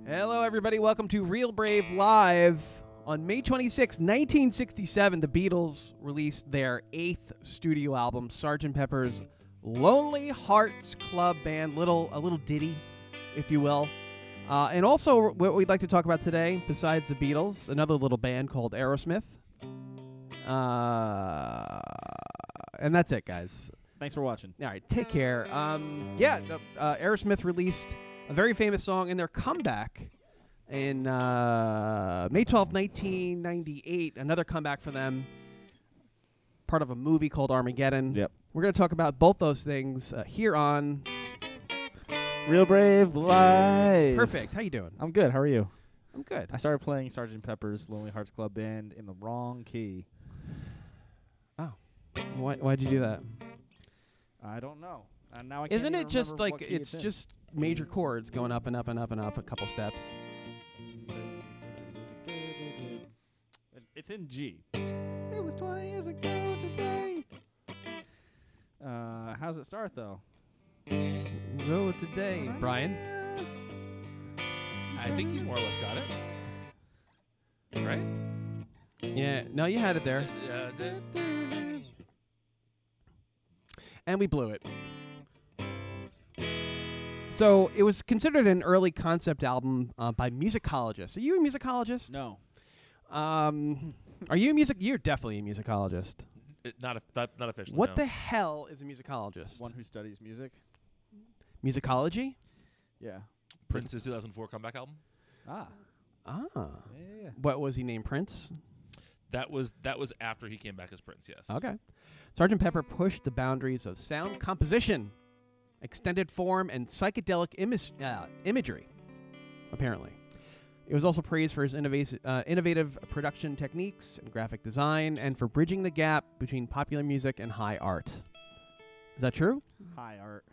Hello, everybody. Welcome to Real Brave Live. On May 26, 1967, the Beatles released their 8th studio album, Sgt. Pepper's Lonely Hearts Club Band. A little ditty, if you will. And also, what we'd like to talk about today, besides the Beatles, another little band called Aerosmith. And that's it, guys. Thanks for watching. All right, take care. Aerosmith released a very famous song in their comeback in May 12, 1998. Another comeback for them, part of a movie called Armageddon. Yep. We're going to talk about both those things here on Real Brave Live. Perfect. How you doing? I'm good. How are you? I'm good. I started playing Sgt. Pepper's Lonely Hearts Club Band in the wrong key. Oh. Why'd you do that? I don't know. And now I can't Isn't even it just remember like, what key it's in. just major chords going up and up and up and up a couple steps? It's in G. It was 20 years ago today. How's it start, though? Go today, Brian. I think he's more or less got it. Right? Yeah, no, you had it there. And we blew it. So it was considered an early concept album by musicologists. Are you a musicologist? No. Are you a You're definitely a musicologist. Not officially. What no. the hell is a musicologist? One who studies music? Musicology? Yeah. Prince's 2004 comeback album? Ah. Yeah. What was he named? Prince? That was after he came back as Prince, yes. Okay. Sgt. Pepper pushed the boundaries of sound composition, extended form, and psychedelic imagery, apparently. It was also praised for his innovative production techniques and graphic design, and for bridging the gap between popular music and high art. Is that true? Hi, Art.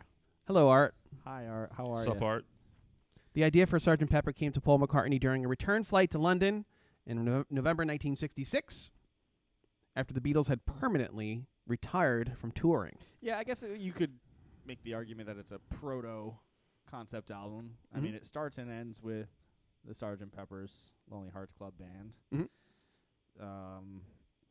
Hello, Art. Hi, Art. How are you? Sup, Art? The idea for Sgt. Pepper came to Paul McCartney during a return flight to London in November 1966, after the Beatles had permanently retired from touring. Yeah, I guess you could make the argument that it's a proto-concept album. I mean, it starts and ends with the Sgt. Pepper's Lonely Hearts Club Band. Mm-hmm.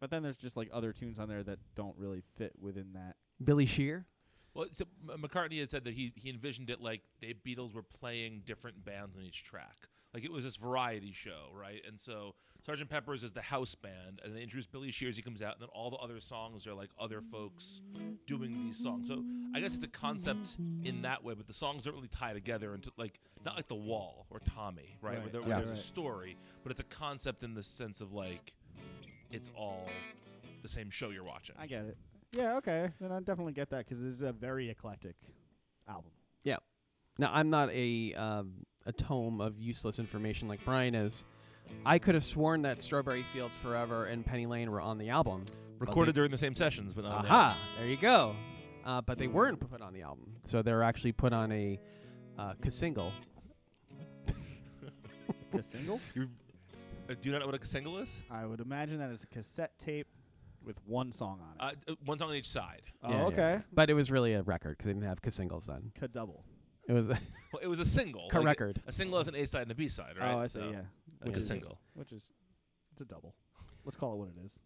But then there's just like other tunes on there that don't really fit within that. Billy Shear? Well, so McCartney had said that he envisioned it like the Beatles were playing different bands on each track. Like it was this variety show, right? And so Sgt. Pepper's is the house band, and they introduce Billy Shears, he comes out, and then all the other songs are like other folks doing these songs. So I guess it's a concept in that way, but the songs don't really tie together into like, not like The Wall or Tommy, right? Where there's a story, but it's a concept in the sense of like, it's all the same show you're watching. I get it. Yeah, okay. Then I definitely get that because this is a very eclectic album. Yeah. Now, I'm not a tome of useless information like Brian is. I could have sworn that Strawberry Fields Forever and Penny Lane were on the album. Recorded during the same sessions, but not on the Aha! album. There you go. But they weren't put on the album. So they were actually put on a single. A single? Do you not know what a single is? I would imagine that it's a cassette tape with one song on it. One song on each side. Oh, okay. But it was really a record because they didn't have singles then. Double. It was Well, it was a single. a record. A single has an A side and a B side, right? Oh, I see. So Yeah. Which is single. It's a double. Let's call it what it is.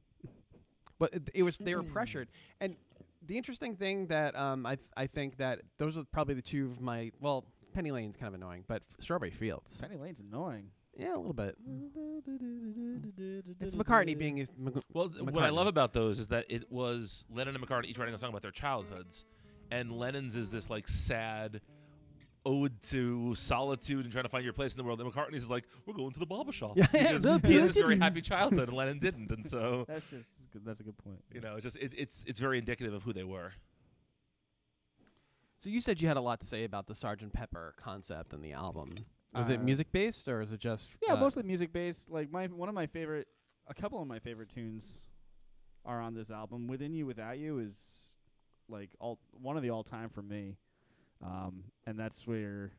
But they were pressured. And the interesting thing that I think that those are probably the two of my, well, Penny Lane's kind of annoying, but Strawberry Fields. Penny Lane's annoying. Yeah, a little bit. It's McCartney being his. Well, McCartney. what I love about those is that it was Lennon and McCartney each writing a song about their childhoods, and Lennon's is this like sad ode to solitude and trying to find your place in the world. And McCartney's is like, we're going to the barber shop. Yeah, because he had this very happy childhood, and Lennon didn't, and so That's good. That's a good point. you know, it's very indicative of who they were. So you said you had a lot to say about the Sgt. Pepper concept and the album. Was it Uh, music based or is it just? Yeah, mostly music based. Like a couple of my favorite tunes are on this album. Within You, Without You is like one of the all time for me, and that's where,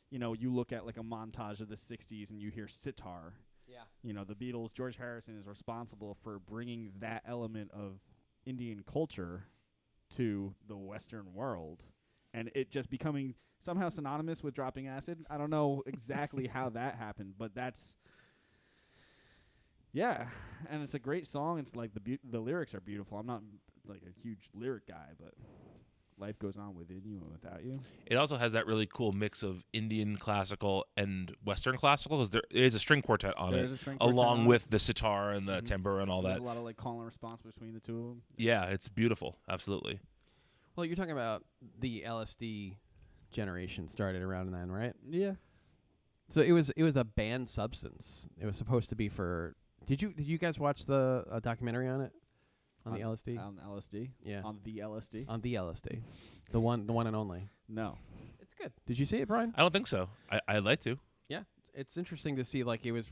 you look at like a montage of the '60s and you hear sitar. Yeah. The Beatles. George Harrison is responsible for bringing that element of Indian culture to the Western world, and it just becoming somehow synonymous with dropping acid. I don't know exactly how that happened, but that's yeah, and it's a great song. It's like the lyrics are beautiful. I'm not like a huge lyric guy, but life goes on within you and without you. It also has that really cool mix of Indian classical and Western classical, because there is a string quartet on There's it, a string quartet along on with the sitar and the Mhm. timbre and all There's that. a lot of like call and response between the two of them. Yeah, it's beautiful. Absolutely. Well, you're talking about the LSD generation started around then, right? Yeah. So it was a banned substance. It was supposed to be for. Did you guys watch the documentary on it? On the LSD? On LSD? Yeah. On the LSD? On the LSD. The one and only. No. It's good. Did you see it, Brian? I don't think so. I'd like to. Yeah. It's interesting to see, like, it was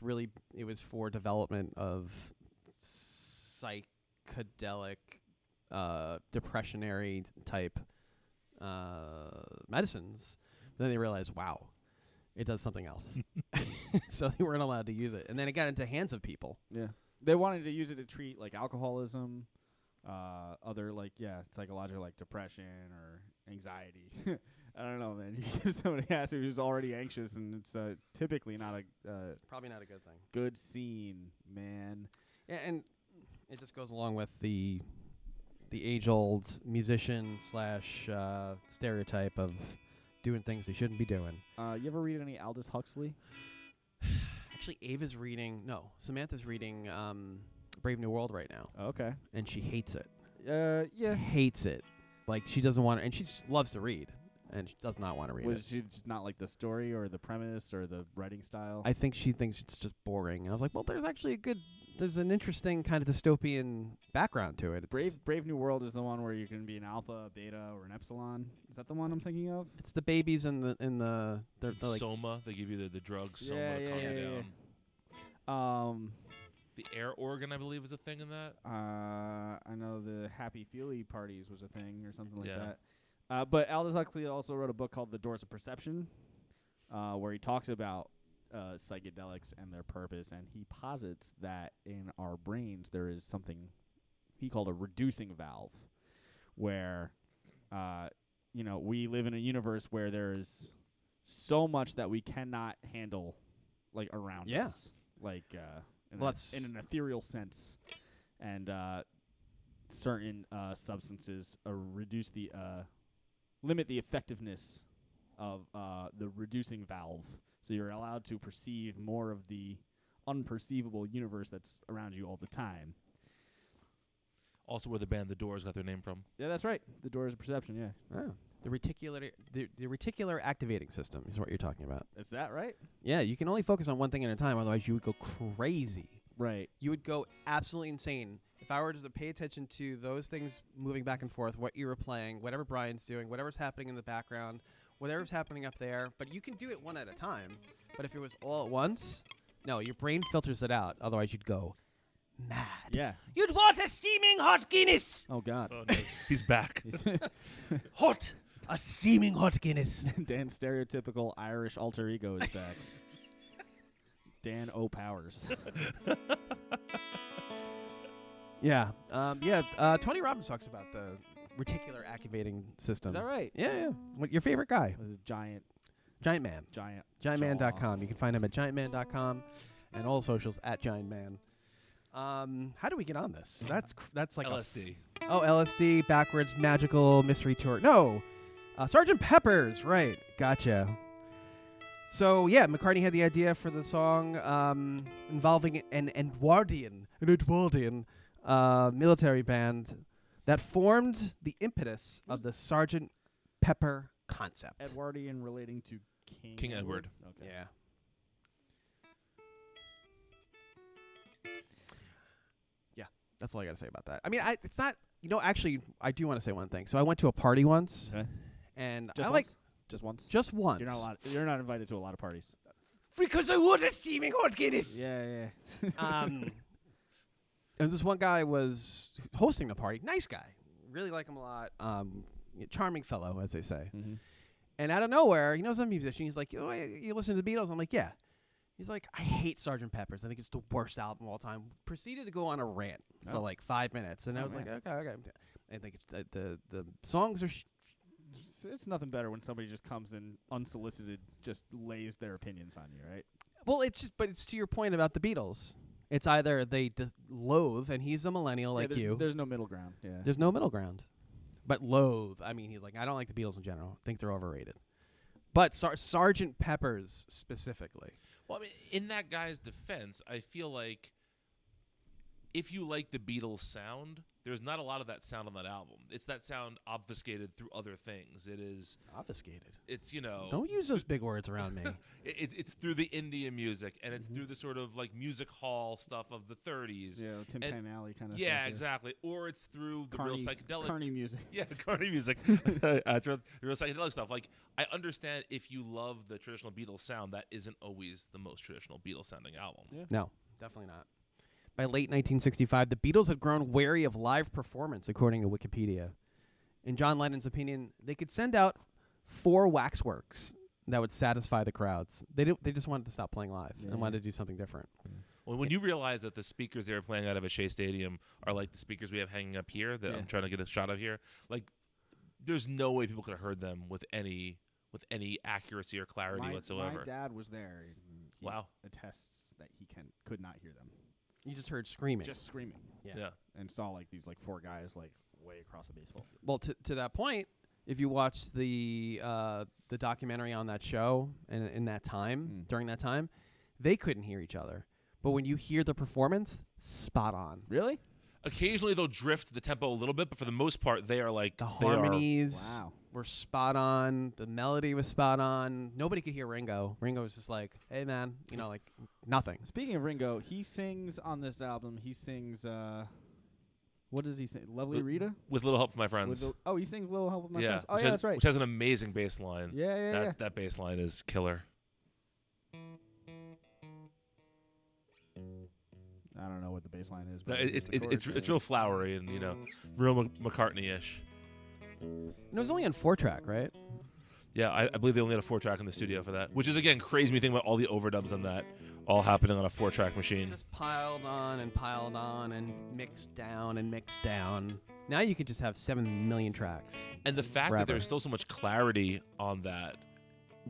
for development of psychedelic, depressionary type medicines. But then they realized, wow, it does something else. So they weren't allowed to use it. And then it got into hands of people. Yeah. They wanted to use it to treat like alcoholism, other like psychological like depression or anxiety. I don't know, man. You give somebody acid who's already anxious, and it's typically not a Probably not a good thing. good scene, man. Yeah, and it just goes along with the age-old musician / stereotype of doing things they shouldn't be doing. You ever read any Aldous Huxley? Actually, Samantha's reading Brave New World right now, Okay. and she hates it. Yeah. Hates it. Like, she doesn't want to, and she loves to read, and she does not want to read Was it. she just not like the story or the premise or the writing style? I think she thinks it's just boring. And I was like, well, there's actually there's an interesting kind of dystopian background to it. It's Brave New World is the one where you can be an alpha, a beta, or an epsilon. Is that the one I'm thinking of? It's the babies they're like, Soma, they give you the drug Soma Yeah, to yeah, calm yeah, you yeah. down. The air organ, I believe, is a thing in that. I know the Happy Feely parties was a thing or something like Yeah. that. But Aldous Huxley also wrote a book called The Doors of Perception, where he talks about psychedelics and their purpose, and he posits that in our brains there is something he called a reducing valve, where we live in a universe where there is so much that we cannot handle, like around Yeah. us, like in an ethereal sense, and certain substances limit the effectiveness of the reducing valve. So you're allowed to perceive more of the unperceivable universe that's around you all the time. Also, where the band The Doors got their name from. Yeah, that's right. The Doors of Perception, yeah. oh, the reticular activating system is what you're talking about. Is that right? Yeah, you can only focus on one thing at a time, otherwise you would go crazy. Right. You would go absolutely insane. If I were to pay attention to those things moving back and forth, what you were playing, whatever Brian's doing, whatever's happening in the background, whatever's happening up there, but you can do it one at a time. But if it was all at once, no, your brain filters it out. Otherwise, you'd go mad. Yeah. You'd want a steaming hot Guinness. Oh, God. Oh, no. He's back. Hot. A steaming hot Guinness. Dan's stereotypical Irish alter ego is back. Dan O. Powers. Yeah. Tony Robbins talks about the reticular activating system. Is that right? Yeah. What your favorite guy? Was a giant Man. Giantman.com. jaw. You can find him at giantman.com and all socials at giantman. How do we get on this? That's like LSD. LSD, backwards, magical, mystery tour. No, Sgt. Pepper's, right. Gotcha. So, yeah, McCartney had the idea for the song involving an Edwardian military band that formed the impetus of the Sgt. Pepper concept. Edwardian relating to King Edward. Okay. Yeah. Yeah, that's all I got to say about that. I mean, it's not, actually, I do want to say one thing. So I went to a party once, Okay. and Just I once? Just once? just once. You're not invited to a lot of parties. Because I want a steaming hot Guinness. Yeah. And this one guy was hosting the party. Nice guy. Really like him a lot. Charming fellow, as they say. Mm-hmm. And out of nowhere, he knows I'm a musician. He's like, oh, you listen to the Beatles? I'm like, yeah. He's like, I hate Sgt. Pepper's. I think it's the worst album of all time. Proceeded to go on a rant for like 5 minutes. And I was man. like, okay. I think it's the songs are it's nothing better when somebody just comes in unsolicited, just lays their opinions on you, right? Well, but it's to your point about the Beatles. It's either they loathe, and he's a millennial like you. There's no middle ground. Yeah. There's no middle ground. But loathe, I mean, he's like, I don't like the Beatles in general. I think they're overrated. But Sgt. Pepper's specifically. Well, I mean, in that guy's defense, I feel like if you like the Beatles sound, there's not a lot of that sound on that album. It's that sound obfuscated through other things. It is obfuscated. It's, you know, don't use those big words around me. It's through the Indian music, and it's through the sort of like music hall stuff of the 30s. Yeah, Tim Pan Alley kind of. Yeah, stuff, exactly. Or it's through the real psychedelic Carney music. Yeah, Carney music. Through the real psychedelic stuff. Like, I understand if you love the traditional Beatles sound, that isn't always the most traditional Beatles sounding album. Yeah. No, definitely not. By late 1965, the Beatles had grown wary of live performance, according to Wikipedia. In John Lennon's opinion, they could send out 4 waxworks that would satisfy the crowds. They just wanted to stop playing live and wanted to do something different. Well, when you realize that the speakers they were playing out of at Shea Stadium are like the speakers we have hanging up here that I'm trying to get a shot of here, like, there's no way people could have heard them with any accuracy or clarity whatsoever. My dad was there. He Wow. attests that he could not hear them. You just heard screaming. Just screaming. Yeah. And saw like these 4 guys like way across a baseball field. Well, to that point, if you watch the documentary on that show and in that time, during that time, they couldn't hear each other. But when you hear the performance, spot on. Really? Occasionally they'll drift the tempo a little bit, but for the most part, they are like the harmonies Wow. were spot on. The melody was spot on. Nobody could hear Ringo. Ringo was just like, "Hey, man," like nothing. Speaking of Ringo, he sings on this album. He sings. What does he sing? Lovely Rita? With Little Help from My Friends. He sings Little Help with My Friends. Oh, which yeah, that's right. Which has an amazing bass line. Yeah. That bass line is killer. I don't know what the bass line is. No, But it's real flowery and, real McCartney-ish. And it was only on 4-track, right? Yeah, I believe they only had a 4-track in the studio for that, which is, again, crazy when you think about all the overdubs on that, all happening on a 4-track machine. Just piled on and mixed down and mixed down. Now you could just have 7 million tracks. And the fact that there's still so much clarity on that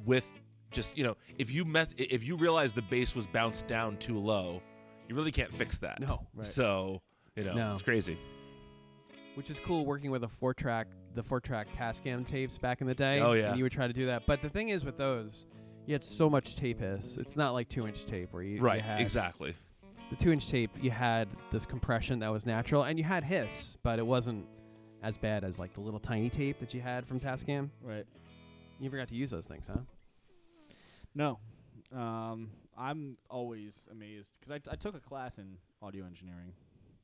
with just, if you realize the bass was bounced down too low, you really can't fix that. No. Right. So, it's crazy. Which is cool working with the 4-track Tascam tapes back in the day. Oh, yeah. And you would try to do that. But the thing is with those, you had so much tape hiss. It's not like 2-inch tape where you had Exactly. the 2-inch tape, you had this compression that was natural, and you had hiss, but it wasn't as bad as like the little tiny tape that you had from Tascam. Right. You forgot to use those things, huh? No. I'm always amazed because I took a class in audio engineering,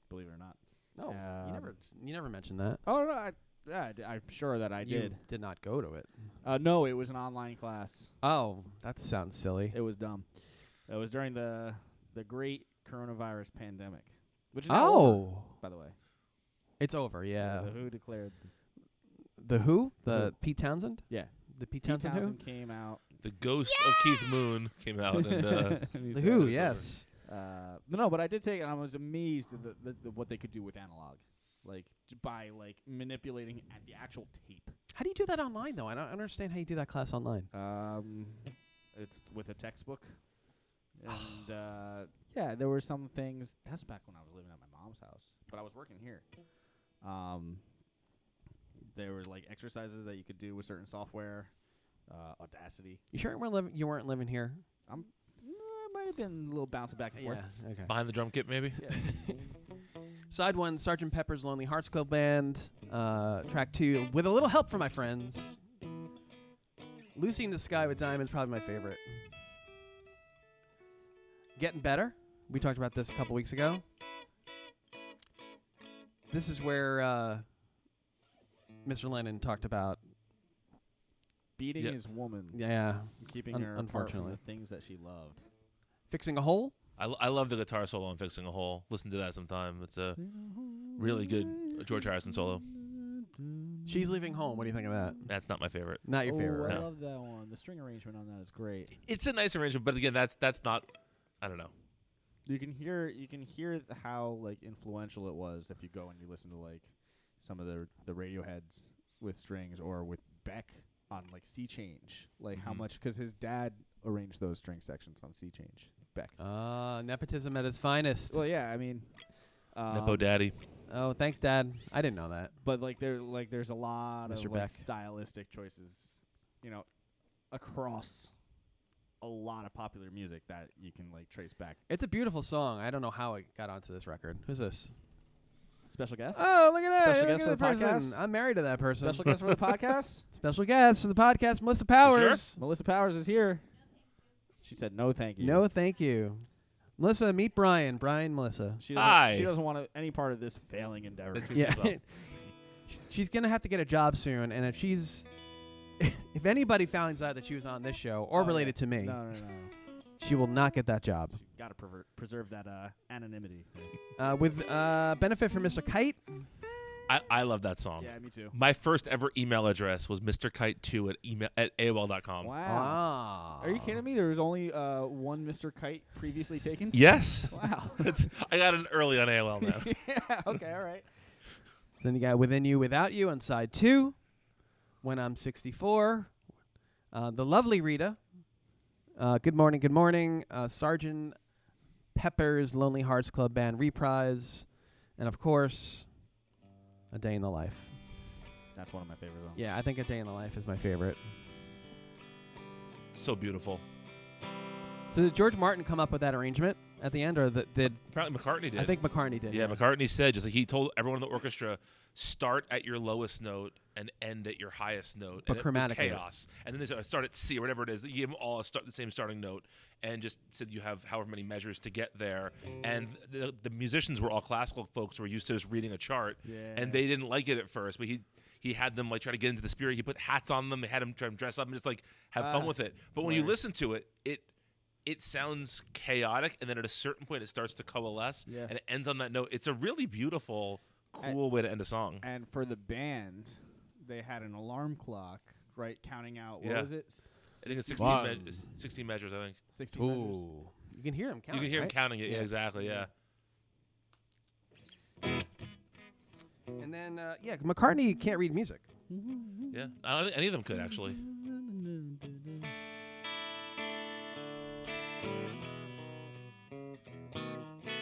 believe it or not. No, you never mentioned that. Oh no, I'm sure that I You did not go to it. No, it was an online class. Oh, that sounds silly. It was dumb. It was during the great coronavirus pandemic, which is now over, by the way. It's over. Yeah. The Who declared. The Who? The Who. Pete Townsend? Yeah. The Pete Pete Townsend Who? came out. The ghost of Keith Moon came out. And, The Who, yes. No, but I did take it, and I was amazed at what they could do with analog, by manipulating the actual tape. How do you do that online, though? I don't understand how you do that class online. It's with a textbook, and there were some things. That's back when I was living at my mom's house, but I was working here. There were exercises that you could do with certain software, Audacity. You sure you weren't living here? Might have been a little bouncing back and forth. Yeah, okay. behind the drum kit, maybe? Side 1, Sgt. Pepper's Lonely Hearts Club Band. Track 2, with a little help from my friends. Lucy in the Sky with Diamonds, probably my favorite. Getting Better. We talked about this a couple weeks ago. This is where Mr. Lennon talked about Beating his woman. Yeah. Keeping her apart from unfortunately. the things that she loved. Fixing a Hole. I love the guitar solo on Fixing a Hole. Listen to that sometime. It's a really good George Harrison solo. She's Leaving Home. What do you think of that? That's not my favorite. Not your favorite, I right? love that one. The string arrangement on that is great. It's a nice arrangement, but again, that's not. I don't know. You can hear how influential it was if you go and you listen to some of the Radioheads with strings or with Beck on like C Change, like how much, because his dad arranged those string sections on C Change. Beck. Nepotism at its finest. Well, yeah, I mean, Nepo Daddy. Oh, thanks, Dad. I didn't know that. but there's a lot Mr. of Beck. like stylistic choices, across a lot of popular music that you can like trace back. It's a beautiful song. I don't know how it got onto this record. Who's this? Special guest. Oh, look at that. Special Look guest at for the the person. podcast? I'm married to that person. Special guest for the podcast. Special guest for the podcast, Melissa Powers. Melissa Powers is here. She said no, thank you. No, thank you. Melissa, meet Brian. Brian, Melissa. She doesn't, Hi. She doesn't want any part of this failing endeavor. Nice to meet Yeah. you as well. She's going to have to get a job soon, and if anybody finds out that she was on this show or related to me, No. she will not get that job. Got to preserve that anonymity. With benefit for Mr. Kite. I love that song. Yeah, me too. My first ever email address was mrkite2 at AOL.com. Wow. Ah. Are you kidding me? There was only one Mr. Kite previously taken? Yes. Wow. I got it early on AOL, man. Yeah, okay, all right. So then you got Within You, Without You on side 2. When I'm 64. The lovely Rita. Good Morning, Good Morning. Sgt. Pepper's Lonely Hearts Club Band reprise. And, of course, A Day in the Life. That's one of my favorite songs. Yeah, I think A Day in the Life is my favorite. So beautiful. So did George Martin come up with that arrangement at the end, or did Apparently McCartney did. I think McCartney did? Yeah, McCartney said, just like he told everyone in the orchestra, start at your lowest note and end at your highest note. But and it was chromatically. chaos. And then they said, start at C or whatever it is. You give them all the same starting note and just said you have however many measures to get there. And the musicians were all classical folks who were used to just reading a chart. Yeah. And they didn't like it at first, but he had them like try to get into the spirit. He put hats on them. They had them try to dress up and just like have fun with it. But when you listen to it, it sounds chaotic, and then at a certain point it starts to coalesce, and it ends on that note. It's a really beautiful, cool way to end a song. And for the band, they had an alarm clock, right, counting out, what was it? I think it's 16 measures, I think. 16 measures. Ooh. You can hear him counting. You can hear him right? counting it. Yeah, exactly, yeah. And then, McCartney can't read music. Yeah, I don't think any of them could, actually.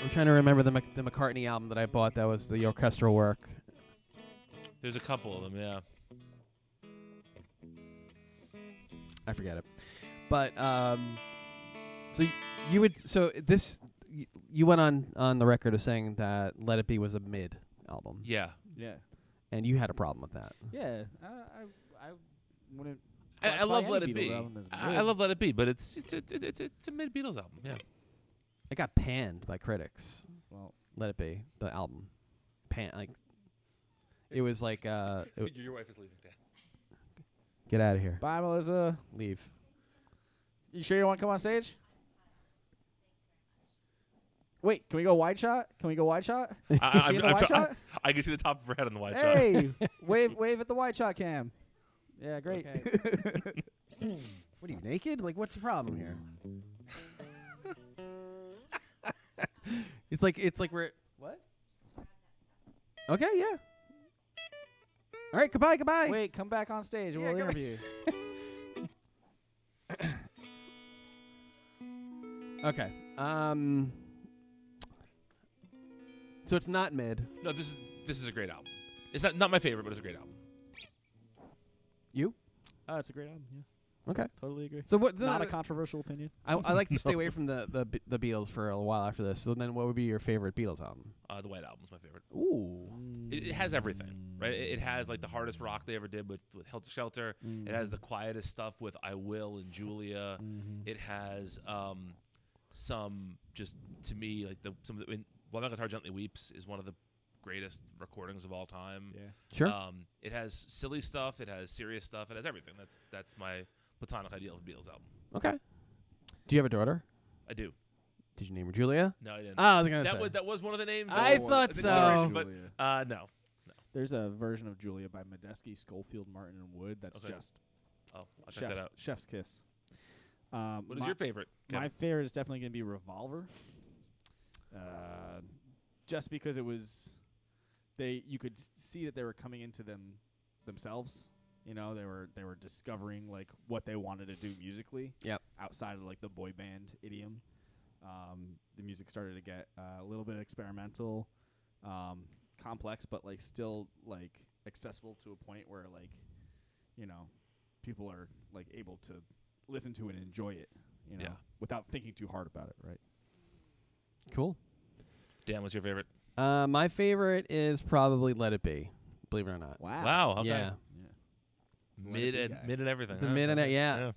I'm trying to remember the McCartney album that I bought that was the orchestral work. There's a couple of them, yeah. I forget it. But, you went on the record of saying that Let It Be was a mid album. Yeah. Yeah. And you had a problem with that. Yeah. I wouldn't. I love Let It Beatles Be. album as I mid. love Let It Be, but it's a mid Beatles album, yeah. It got panned by critics. Well, Let It Be, the album. It was like, Your wife is leaving, Dad. get out of here. bye, Melissa. Leave. You sure you want to come on stage? Wait, can we go wide shot? Can we go wide shot? Is she in the wide shot? I can see the top of her head on the wide shot. Hey, wave at the wide shot cam. Yeah, great. Okay. What are you, naked? Like, what's the problem here? It's like we're what? Okay, yeah. All right, goodbye. Wait, come back on stage. Yeah, We'll come interview you. Okay. So it's not mid. No, this is a great album. It's not my favorite, but it's a great album. You? Oh, it's a great album. Yeah, Okay. totally agree. So what? Not a controversial opinion. I like to stay away from the Beatles for a while after this. So then, what would be your favorite Beatles album? The White Album's my favorite. Ooh. It has everything, right? It has like the hardest rock they ever did with Helter Skelter. It has the quietest stuff with I Will and Julia. It has some just to me like While My Guitar Gently Weeps is one of the greatest recordings of all time. Yeah. Sure. It has silly stuff. It has serious stuff. It has everything. That's my platonic ideal of a Beatles album. Okay. Do you have a daughter? I do. Did you name her Julia? No, I didn't. I was gonna say. That was one of the names. I that was thought in so. consideration, Julia. But no. There's a version of Julia by Medeski, Schofield, Martin, and Wood. That's Okay. just Oh, I'll check that out. chef's kiss. What is your favorite? My favorite is definitely going to be Revolver. Just because it was, you could see that they were coming into themselves You know, they were discovering like what they wanted to do musically. Yep. Outside of like the boy band idiom, the music started to get a little bit experimental, complex, but like still like accessible to a point where like, you know, people are like able to listen to it and enjoy it. You know, without thinking too hard about it. Right. Cool. Dan, what's your favorite? My favorite is probably Let It Be. Believe it or not. Wow. Okay. Yeah. Mid and everything. The huh? mid and yeah.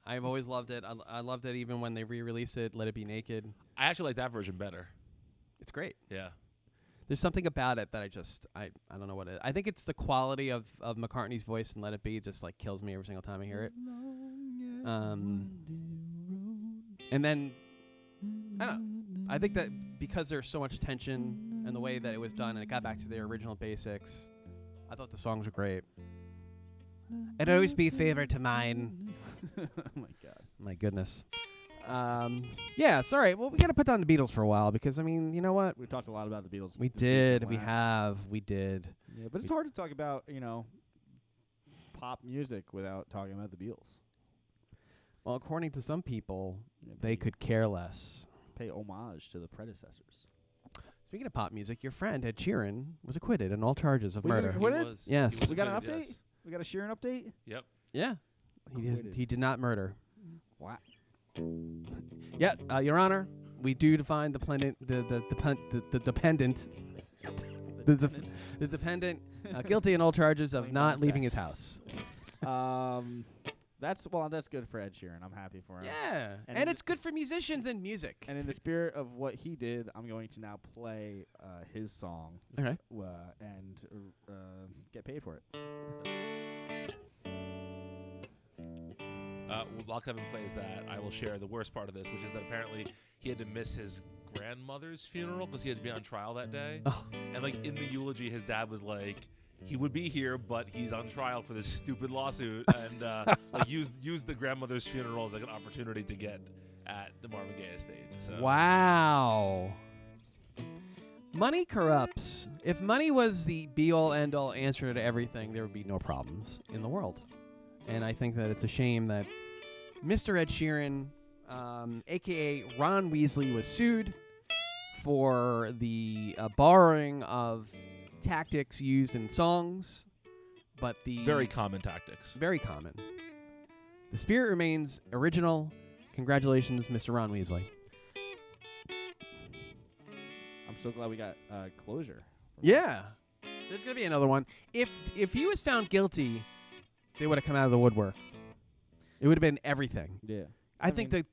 I've always loved it. I loved it even when they re-released it. Let It Be Naked. I actually like that version better. It's great. Yeah. There's something about it that I don't know what it is. I think it's the quality of McCartney's voice and Let It Be just like kills me every single time I hear it. And then I don't know. I think that because there's so much tension and the way that it was done and it got back to their original basics, I thought the songs were great. It'd always be favorite to mine. Oh my God. My goodness. Yeah, sorry. Well, we got to put down the Beatles for a while because, I mean, you know what? We talked a lot about the Beatles. We this did. week and We last. have. We did. Yeah, but it's hard to talk about, you know, pop music without talking about the Beatles. Well, according to some people, Yeah, they could care less. pay homage to the predecessors. Speaking of pop music, your friend Ed Sheeran was acquitted on all charges of Was he murder. acquitted? He was. Yes. He was We got an acquitted, update? yes. We got a Sheeran update? Yep. Yeah. Acquitted. He did not murder. Wow. Yeah, Your Honor, we do define the dependent guilty on all charges of Playing not bonus leaving his tax. house. That's good for Ed Sheeran. I'm happy for him. Yeah, And and in it's good for musicians and music. And in the spirit of what he did, I'm going to now play his song Okay. and get paid for it. While Kevin plays that, I will share the worst part of this, which is that apparently he had to miss his grandmother's funeral because he had to be on trial that day. Oh. And like in the eulogy, his dad was like, he would be here, but he's on trial for this stupid lawsuit, and like used the grandmother's funeral as like an opportunity to get at the Marvin Gaye estate. So. Wow. Money corrupts. If money was the be-all, end-all answer to everything, there would be no problems in the world. And I think that it's a shame that Mr. Ed Sheeran, a.k.a. Ron Weasley, was sued for the borrowing of tactics used in songs, but the Very common tactics. Very common. The spirit remains original. Congratulations, Mr. Ron Weasley. I'm so glad we got closure. Yeah. There's going to be another one. If he was found guilty, they would have come out of the woodwork. It would have been everything. Yeah. I think that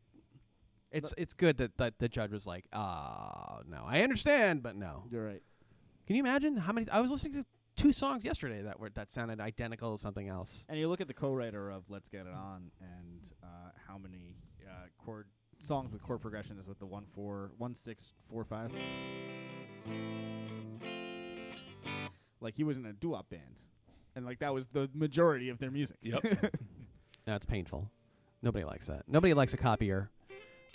it's good that the judge was like, no. I understand, but no. You're right. Can you imagine how many? I was listening to 2 songs yesterday that sounded identical to something else. And you look at the co-writer of "Let's Get It On" and how many chord songs with chord progressions with the 1-4-1-6-4-5. Like he was in a doo-wop band, and like that was the majority of their music. Yep. That's painful. Nobody likes that. Nobody likes a copier.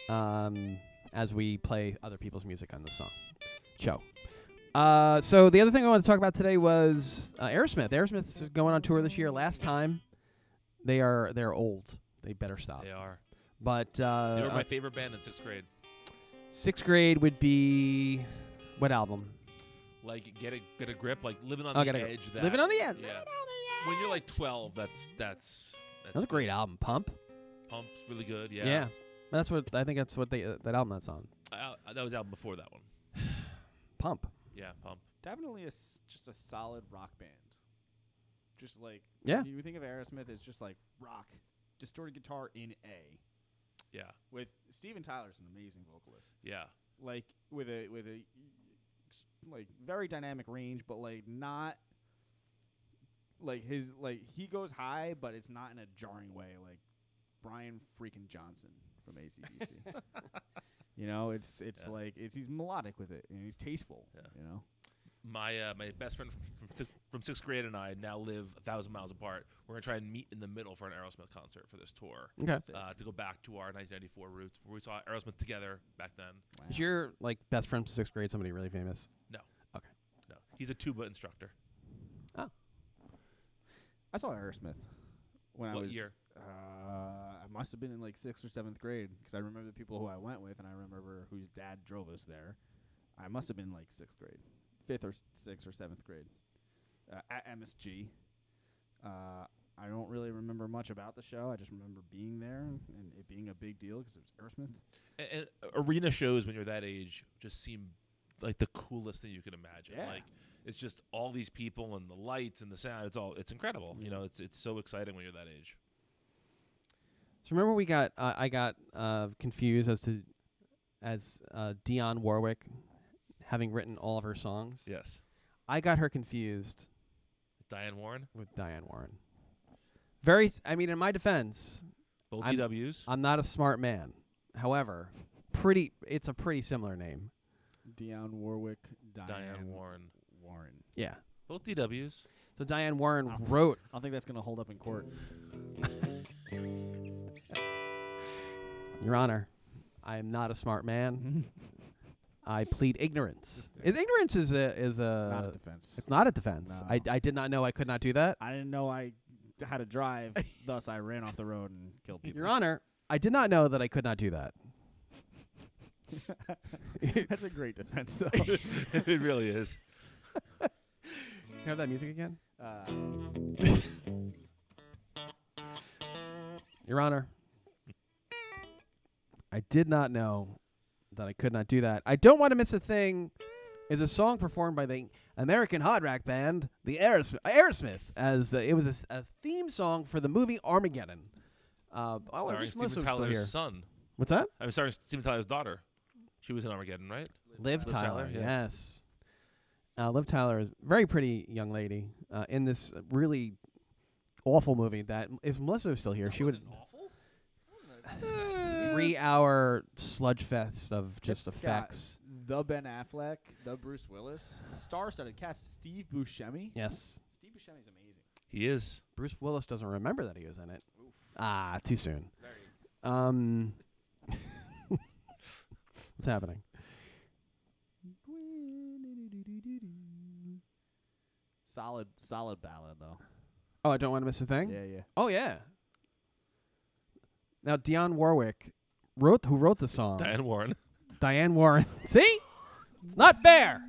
As we play other people's music on this show. So the other thing I want to talk about today was Aerosmith. Aerosmith is going on tour this year. Last time, they're old. They better stop. They are. But They were my favorite band in 6th grade. 6th grade would be what album? Like get a grip, like living on Oh, the Get a edge. That, Living on the Edge. Yeah. When you're like 12, that's That's a great album. Pump. Pumped, really good. Yeah. Yeah. That's what I think. That's what that album that's on. That was the album before that one. Pump. Yeah, Pump. Definitely just a solid rock band. Just like Yeah. you think of Aerosmith as just like rock, distorted guitar in A. Yeah. With Steven Tyler's an amazing vocalist. Yeah. Like with a like very dynamic range, but like not like his like he goes high, but it's not in a jarring way like Brian freaking Johnson from AC/DC. You know, it's like he's melodic with it and he's tasteful. Yeah. You know, My best friend from 6th grade and I now live 1,000 miles apart. We're gonna try and meet in the middle for an Aerosmith concert for this tour. Okay. To go back to our 1994 roots, where we saw Aerosmith together back then. wow. Is your best friend from 6th grade somebody really famous? No. Okay. No, he's a tuba instructor. Oh. I saw Aerosmith when I What was. year? I must have been in like 6th or 7th grade because I remember the people who I went with, and I remember whose dad drove us there. I must have been like 6th grade, 5th or 6th or 7th grade, at MSG. I don't really remember much about the show. I just remember being there and it being a big deal because it was Aerosmith. And arena shows when you're that age just seem like the coolest thing you could imagine. Yeah. Like it's just all these people and the lights and the sound. It's incredible. You know, it's so exciting when you're that age. So remember I got confused as Dionne Warwick having written all of her songs. Yes. I got her confused Diane Warren. with Diane Warren. In my defense, Both I'm- DWs. I'm not a smart man. However, it's a pretty similar name. Dionne Warwick, Diane Warren. Yeah. Both DWs. So Diane Warren wrote. I don't think that's going to hold up in court. Your Honor, I am not a smart man. I plead ignorance. Ignorance is Not a defense. It's not a defense. No. I did not know I could not do that. I didn't know I had to drive, thus I ran off the road and killed people. Your Honor, I did not know that I could not do that. That's a great defense, though. It really is. Can I have that music again? Your Honor, I did not know that I could not do that. I Don't Want to Miss a Thing is a song performed by the American hard rock band, the Aerosmith, as it was a theme song for the movie Armageddon. I Starring wish Steven Melissa was still here. Tyler's son. What's that? I'm sorry, Steven Tyler's daughter. She was in Armageddon, right? Liv Tyler, Tyler, yeah. yes. Liv Tyler is a very pretty young lady in this really awful movie that if Melissa was still here, she would... awful? 3-hour sludge fest of just It's effects. got the Ben Affleck, the Bruce Willis, star-studded cast, Steve Buscemi. Yes. Steve Buscemi's amazing. He is. Bruce Willis doesn't remember that he was in it. Oof. Too soon. Very. What's happening? Solid ballad, though. Oh, I Don't Want to Miss a Thing? Yeah. Oh, yeah. Now, Dionne Warwick who wrote the song? Diane Warren. Diane Warren. See? It's not fair.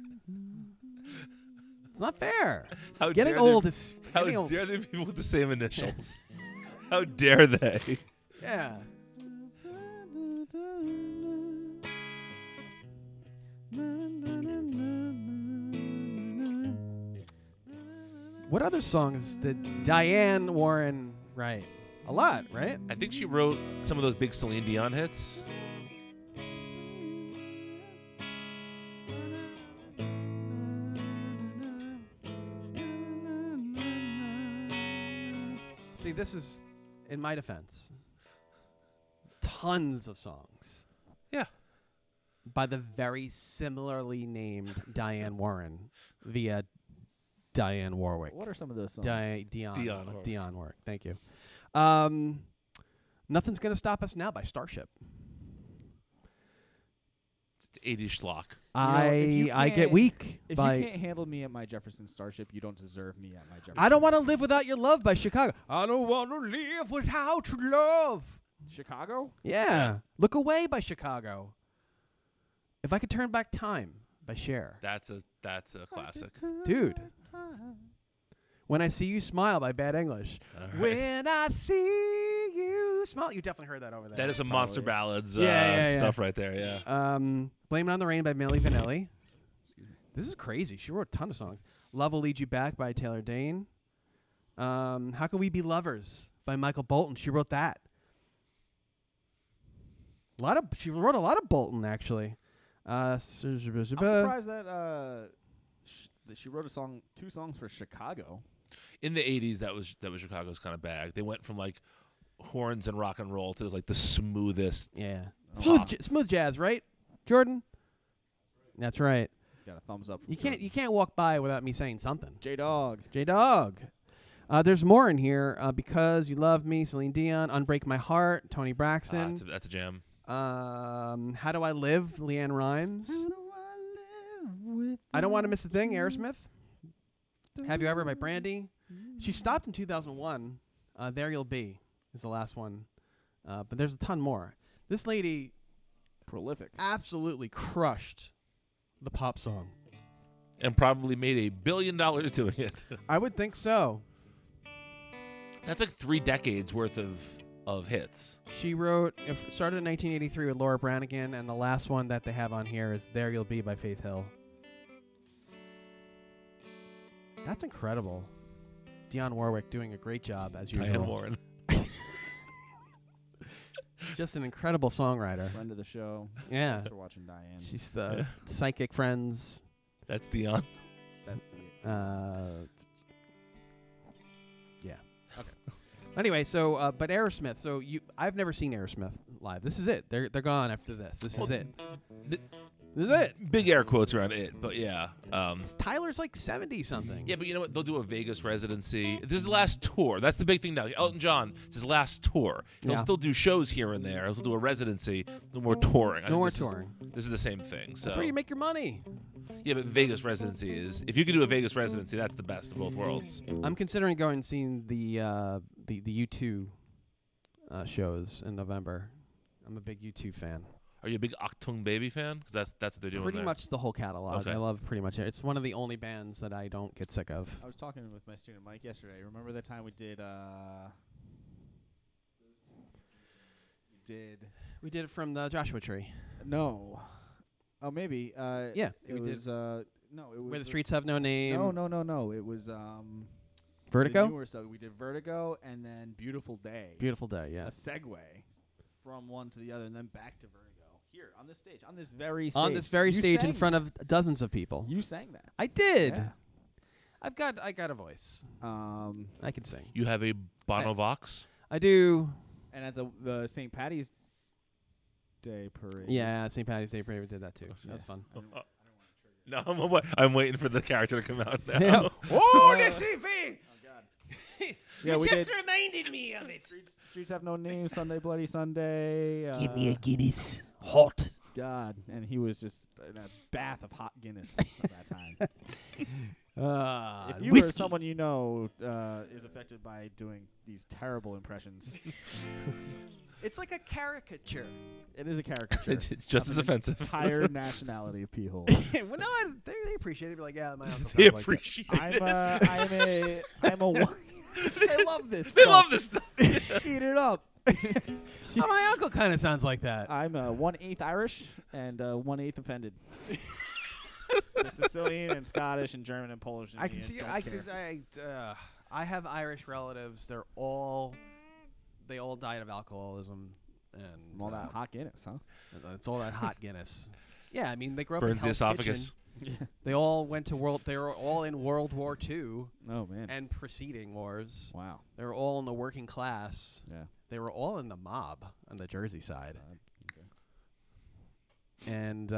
It's not fair. How Getting dare old they, is... How getting old. dare they people with the same initials? How dare they? Yeah. What other songs did Diane Warren write? A lot, right? I think she wrote some of those big Celine Dion hits. See, this is, in my defense, tons of songs. Yeah. By the very similarly named Diane Warren via Diane Warwick. What are some of those songs? Dionne Warwick. Thank you. Nothing's Gonna Stop Us Now by Starship. It's 80s schlock. I Get Weak If by... you can't handle me at my Jefferson Starship, you don't deserve me at my Jefferson. I Don't Want to Live Without Your Love by Chicago. I don't want to live without your love. Chicago? Yeah. Look Away by Chicago. If I Could Turn Back Time by Cher. That's a classic. Dude. When I See You Smile by Bad English. All right. When I see you smile. You definitely heard that over there. That is some Monster Ballads Yeah. stuff right there, yeah. Blame It on the Rain by Milli Vanilli. This is crazy. She wrote a ton of songs. Love Will Lead You Back by Taylor Dayne. How Can We Be Lovers by Michael Bolton. She wrote that. She wrote a lot of Bolton, actually. I'm surprised that she wrote two songs for Chicago. In the 80s, that was Chicago's kind of bag. They went from like horns and rock and roll to like the smoothest. Yeah. Pop. Smooth jazz, right, Jordan? That's right. He's got a thumbs up. You can't walk by without me saying something. J-Dog. J-Dog. There's more in here. Because You Love Me, Celine Dion. Unbreak My Heart, Tony Braxton. That's a jam. How Do I Live, Leanne Rimes. I Don't Want to Miss a Thing, Aerosmith. Have You Ever by Brandy. She stopped in 2001. There You'll Be is the last one. But there's a ton more. This lady Prolific. absolutely crushed the pop song. And probably made $1 billion doing it. I would think so. That's like 3 decades worth of hits. She started in 1983 with Laura Branigan, and the last one that they have on here is There You'll Be by Faith Hill. That's incredible. Dionne Warwick doing a great job, as usual. Diane Warren. Just an incredible songwriter. Friend of the show. Yeah. Thanks for watching Diane. She's the Psychic Friends. That's Dionne. That's Yeah. Okay. Anyway, so but Aerosmith. So I've never seen Aerosmith live. This is it. They're gone after this. This is it. This is it. Big air quotes around it, but yeah. Tyler's like 70 something. Yeah, but you know what? They'll do a Vegas residency. This is the last tour. That's the big thing now. Elton John, it's his last tour. He'll Yeah. still do shows here and there. He'll still do a residency. No more touring. I No think more this is- touring. This is the same thing. So That's where you make your money. yeah, but Vegas residency is. If you can do a Vegas residency, that's the best of both worlds. I'm considering going and seeing the U2 shows in November. I'm a big U2 fan. Are you a big Achtung Baby fan? Because that's what they're doing. Pretty there. much the whole catalog. Okay. I love pretty much it. It's one of the only bands that I don't get sick of. I was talking with my student Mike yesterday. Remember the time we did We did it from the Joshua Tree. no. Oh, maybe. Yeah, It we was did. no, it was Where the Streets Have No Name. No. It was Vertigo? The newer stuff. We did Vertigo and then Beautiful Day. Beautiful Day, A yes. segue from one to the other and then back to Vertigo. Here on this stage, on this very stage. On this very You stage in sang front of dozens of people. You sang that. I did. Yeah. I got a voice. I can sing. You have a Bono Vox. I do. And at the St. Patty's Day parade. Yeah, St. Patty's Day Parade did that too. That was fun. No, I'm waiting for the character to come out now. Yeah. Oh, this is thing. Yeah, we did. reminded me of it. Streets Have No Name, Sunday Bloody Sunday. Guinness. Hot. God, and he was just in a bath of hot Guinness at that time. If you or someone you know is affected by doing these terrible impressions, It's like a caricature. it is a caricature. It's just as offensive. Entire nationality of pee hole. Well, no, they appreciate it. Be like, yeah, my uncle They sounds like appreciate I'm it. They love this. They stuff. love this stuff. Eat it up. that. Oh, my uncle kind of sounds like that. I'm 1/8 Irish and 1/8 offended. The Sicilian and Scottish and German and Polish. And I can Indian see. don't care. I have Irish relatives. They all died of alcoholism, and All that hot Guinness, huh? it's all that hot Guinness. Yeah, I mean they grew up Burns in the Hell's esophagus. Kitchen. They all went to world. They were all in World War II Oh man. and preceding wars. Wow. They were all in the working class. Yeah. They were all in the mob on the Jersey side. Okay. And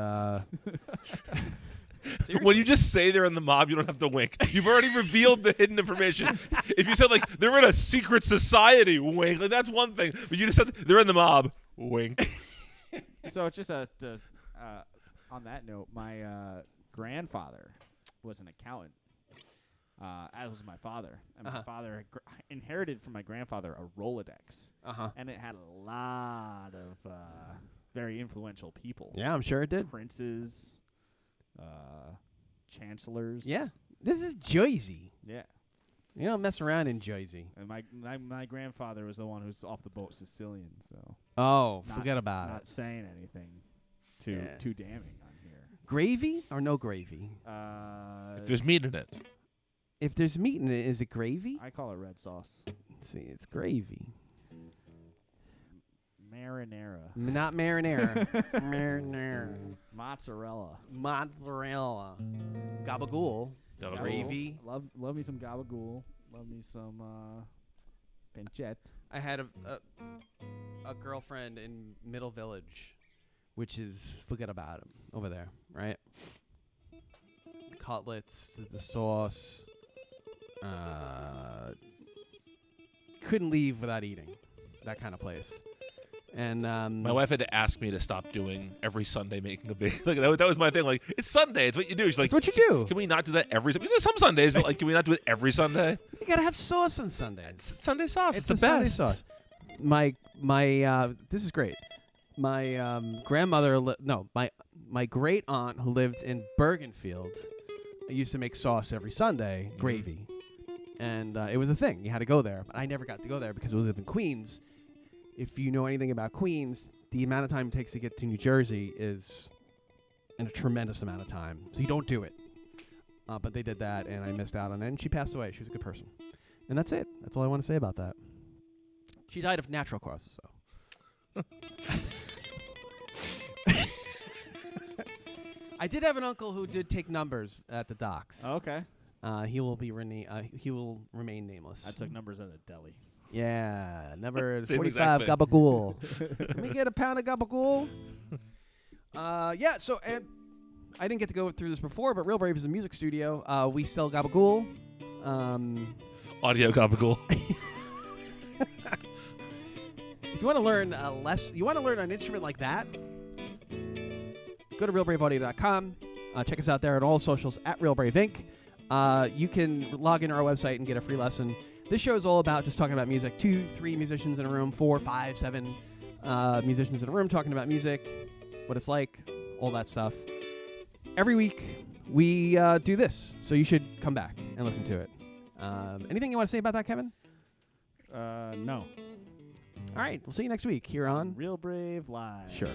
When you just say they're in the mob, you don't have to wink. You've already revealed the hidden information. If you said, like, they're in a secret society, wink. Like, that's one thing. But you just said they're in the mob, wink. So it's just on that note, my grandfather was an accountant, as was my father. And my father inherited from my grandfather a Rolodex. And it had a lot of very influential people. yeah, I'm sure it did. Princes, chancellors. Yeah, this is Jersey. Yeah. You don't mess around in Jersey. And my grandfather was the one who's off the boat Sicilian, so Oh, not- forget about not it. saying anything Yeah. too damning on here. Gravy or no gravy? If there's meat in it. If there's meat in it, is it gravy? I call it red sauce. See, it's gravy. Marinara. Not marinara. Marinara. Mozzarella. Mozzarella. Gabagool. Gabagool. Gravy. Love me some gabagool. Love me some pancetta. I had a girlfriend in Middle Village, which is, forget about him, over there, right? Cutlets, the sauce. Couldn't leave without eating. That kind of place. And My wife had to ask me to stop doing every Sunday making a big. Like that was my thing. Like it's Sunday. It's what you do. She's like, it's what you do. Can we not do that every? We do some Sundays, but like, can we not do it every Sunday? You gotta have sauce on Sunday. It's Sunday sauce. It's the Sunday best. sauce. My this is great. My grandmother, my great aunt who lived in Bergenfield, used to make sauce every Sunday, gravy, and it was a thing. You had to go there, but I never got to go there because we live in Queens. If you know anything about Queens, the amount of time it takes to get to New Jersey is a tremendous amount of time, so you don't do it. But they did that, and I missed out on it, and she passed away. She was a good person. And that's it. That's all I want to say about that. She died of natural causes, though. I did have an uncle who did take numbers at the docks. Oh, okay. He will remain nameless. I took numbers at a deli. Yeah, number Same 45 exact gabagool. Let me get a pound of gabagool. Yeah, so and I didn't get to go through this before, but Real Brave is a music studio. We sell gabagool. Audio gabagool. If you want to learn you want to learn an instrument like that, go to realbraveaudio.com. Check us out there on all socials at Real Brave Inc. You can log into our website and get a free lesson. This show is all about just talking about music. 2, 3 musicians in a room, 4, 5, 7 musicians in a room talking about music, what it's like, all that stuff. Every week we do this, so you should come back and listen to it. Anything you want to say about that, Kevin? No. All right, we'll see you next week here on Real Brave Live. Sure.